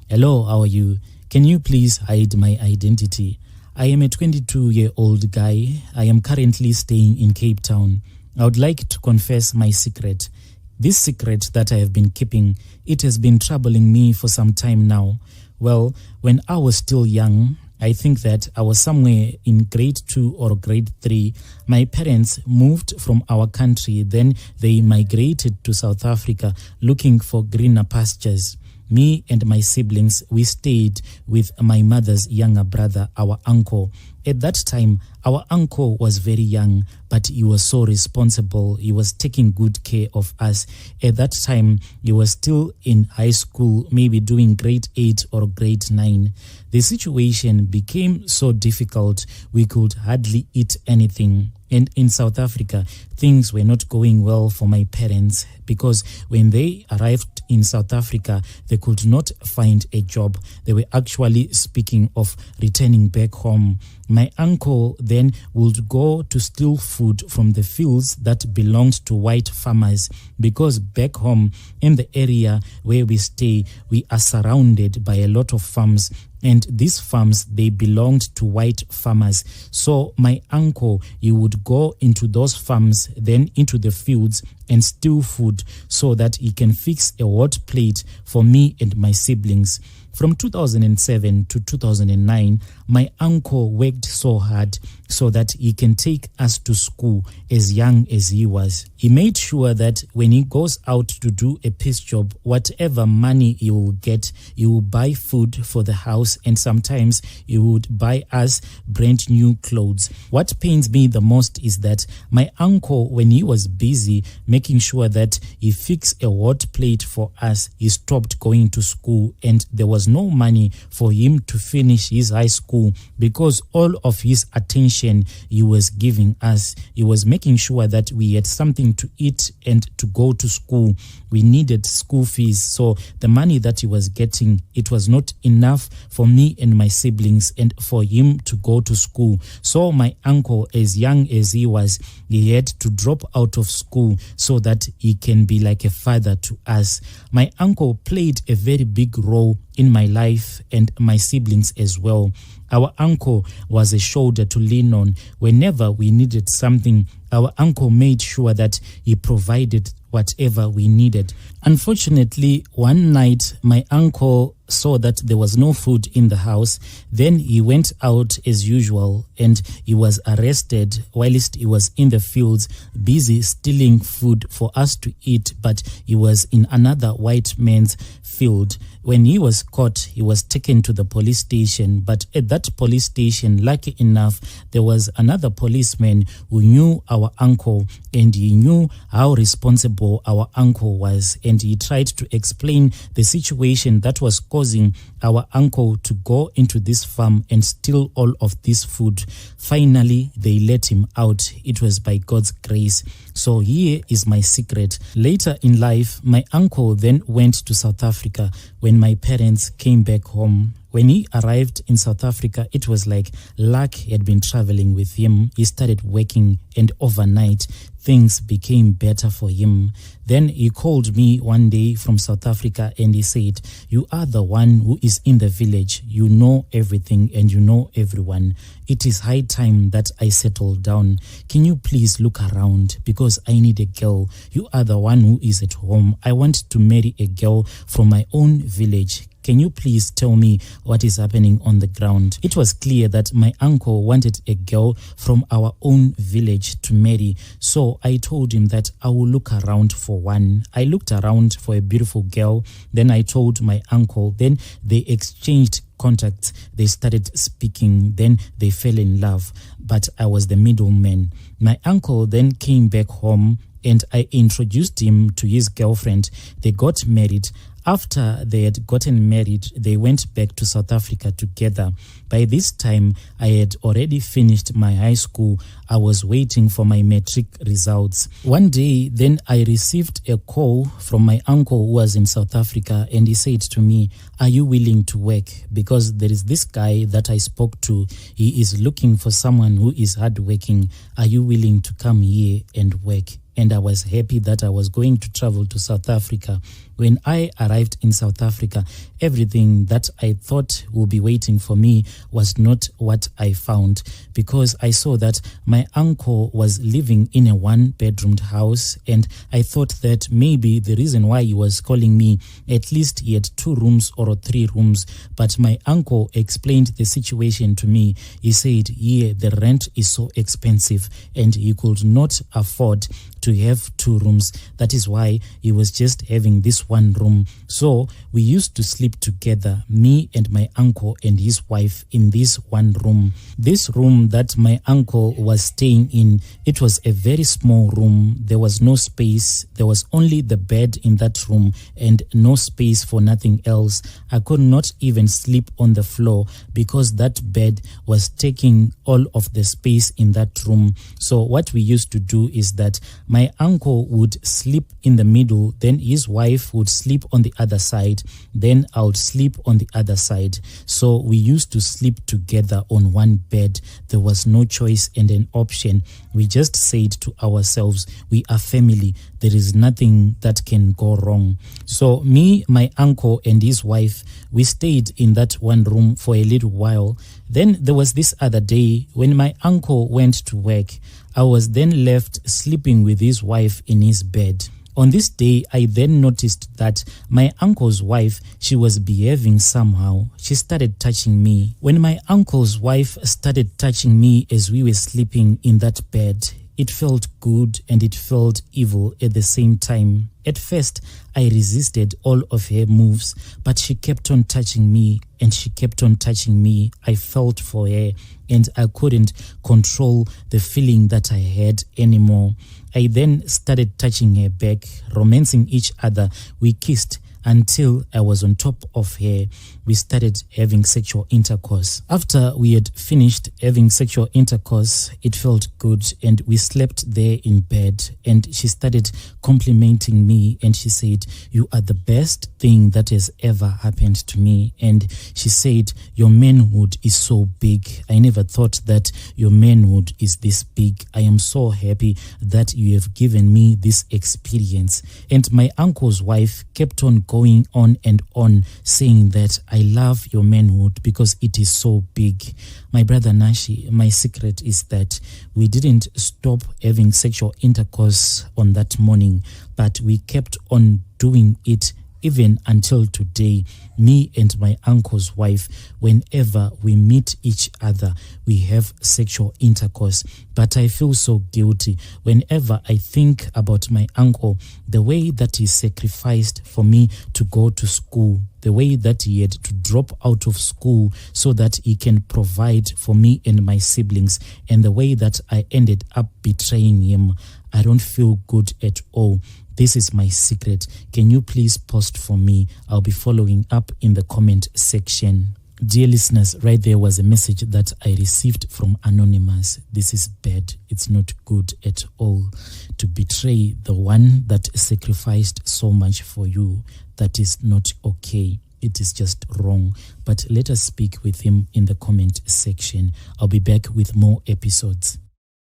Hello, how are you? Can you please hide my identity? I am a 22-year-old guy. I am currently staying in Cape Town. I would like to confess my secret. This secret that I have been keeping, it has been troubling me for some time now. Well, when I was still young, I think that I was somewhere in grade 2 or grade 3. My parents moved from our country. Then they migrated to South Africa looking for greener pastures. Me and my siblings, we stayed with my mother's younger brother, our uncle. At that time, our uncle was very young, but he was so responsible. He was taking good care of us. At that time, he was still in high school, maybe doing grade 8 or grade 9. The situation became so difficult, we could hardly eat anything. And in South Africa, things were not going well for my parents because when they arrived in South Africa, they could not find a job. They were actually speaking of returning back home. My uncle then would go to steal food from the fields that belonged to white farmers because back home in the area where we stay, we are surrounded by a lot of farms. And these farms, they belonged to white farmers. So my uncle, he would go into those farms, then into the fields and steal food so that he can fix a hot plate for me and my siblings. From 2007 to 2009, my uncle worked so hard so that he can take us to school as young as he was. He made sure that when he goes out to do a piece job, whatever money he will get, he will buy food for the house, and sometimes he would buy us brand new clothes. What pains me the most is that my uncle, when he was busy making sure that he fixed a hot plate for us, he stopped going to school, and there was no money for him to finish his high school because all of his attention he was giving us. He was making sure that we had something to eat and to go to school. We needed school fees, so the money that he was getting, it was not enough for me and my siblings and for him to go to school. So my uncle, as young as he was, he had to drop out of school so that he can be like a father to us. My uncle played a very big role in my life and my siblings as well. Our uncle was a shoulder to lean on. Whenever we needed something, our uncle made sure that he provided whatever we needed. Unfortunately, one night, my uncle saw that there was no food in the house. Then he went out as usual and he was arrested whilst he was in the fields busy stealing food for us to eat, but he was in another white man's field. When he was caught, he was taken to the police station, but at that police station, lucky enough, there was another policeman who knew our uncle and he knew how responsible our uncle was, and he tried to explain the situation that was causing our uncle to go into this farm and steal all of this food. Finally, they let him out. It was by God's grace. So here is my secret. Later in life, my uncle then went to South Africa when my parents came back home. When he arrived in South Africa, it was like luck had been traveling with him. He started working, and overnight, things became better for him. Then he called me one day from South Africa and he said, "You are the one who is in the village. You know everything and you know everyone. It is high time that I settle down. Can you please look around because I need a girl. You are the one who is at home. I want to marry a girl from my own village. Can you please tell me what is happening on the ground?" It was clear that my uncle wanted a girl from our own village to marry. So I told him that I will look around for one. I looked around for a beautiful girl. Then I told my uncle. Then they exchanged contacts. They started speaking. Then they fell in love. But I was the middleman. My uncle then came back home and I introduced him to his girlfriend. They got married. After they had gotten married, they went back to South Africa together. By this time, I had already finished my high school. I was waiting for my matric results. One day, then I received a call from my uncle who was in South Africa, and he said to me, "Are you willing to work? Because there is this guy that I spoke to. He is looking for someone who is hardworking. Are you willing to come here and work?" and I was happy that I was going to travel to South Africa. When I arrived in South Africa, everything that I thought would be waiting for me was not what I found, because I saw that my uncle was living in a one-bedroomed house, and I thought that maybe the reason why he was calling me, at least he had 2 rooms or 3 rooms. But my uncle explained the situation to me. He said, yeah, the rent is so expensive and he could not afford to have 2 rooms. That is why he was just having this 1 room. So we used to sleep together, me and my uncle and his wife, in this 1 room. This room that my uncle was staying in, it was a very small room. There was no space. There was only the bed in that room and no space for nothing else. I could not even sleep on the floor because that bed was taking all of the space in that room. So what we used to do is that my uncle would sleep in the middle, then his wife would sleep on the other side, then I would sleep on the other side. So we used to sleep together on 1 bed. There was no choice and an option. We just said to ourselves, we are family. There is nothing that can go wrong. So me, my uncle and his wife, we stayed in that 1 room for a little while. Then there was this other day when my uncle went to work. I was then left sleeping with his wife in his bed. On this day, I then noticed that my uncle's wife, she was behaving somehow. She started touching me. When my uncle's wife started touching me as we were sleeping in that bed, it felt good and it felt evil at the same time. At first, I resisted all of her moves, but she kept on touching me and she kept on touching me. I felt for her and I couldn't control the feeling that I had anymore. I then started touching her back, romancing each other. We kissed until I was on top of her. We started having sexual intercourse. After we had finished having sexual intercourse, it felt good and we slept there in bed, and she started complimenting me and she said, you are the best thing that has ever happened to me. And she said, your manhood is so big. I never thought that your manhood is this big. I am so happy that you have given me this experience. And my uncle's wife kept on going on and on, saying that I love your manhood because it is so big. My brother Nashi, my secret is that we didn't stop having sexual intercourse on that morning, but we kept on doing it even until today. Me and my uncle's wife, whenever we meet each other, we have sexual intercourse. But I feel so guilty whenever I think about my uncle, the way that he sacrificed for me to go to school, the way that he had to drop out of school so that he can provide for me and my siblings, and the way that I ended up betraying him. I don't feel good at all. This is my secret. Can you please post for me? I'll be following up in the comment section. Dear listeners, right there was a message that I received from Anonymous. This is bad. It's not good at all. To betray the one that sacrificed so much for you, that is not okay. It is just wrong. But let us speak with him in the comment section. I'll be back with more episodes.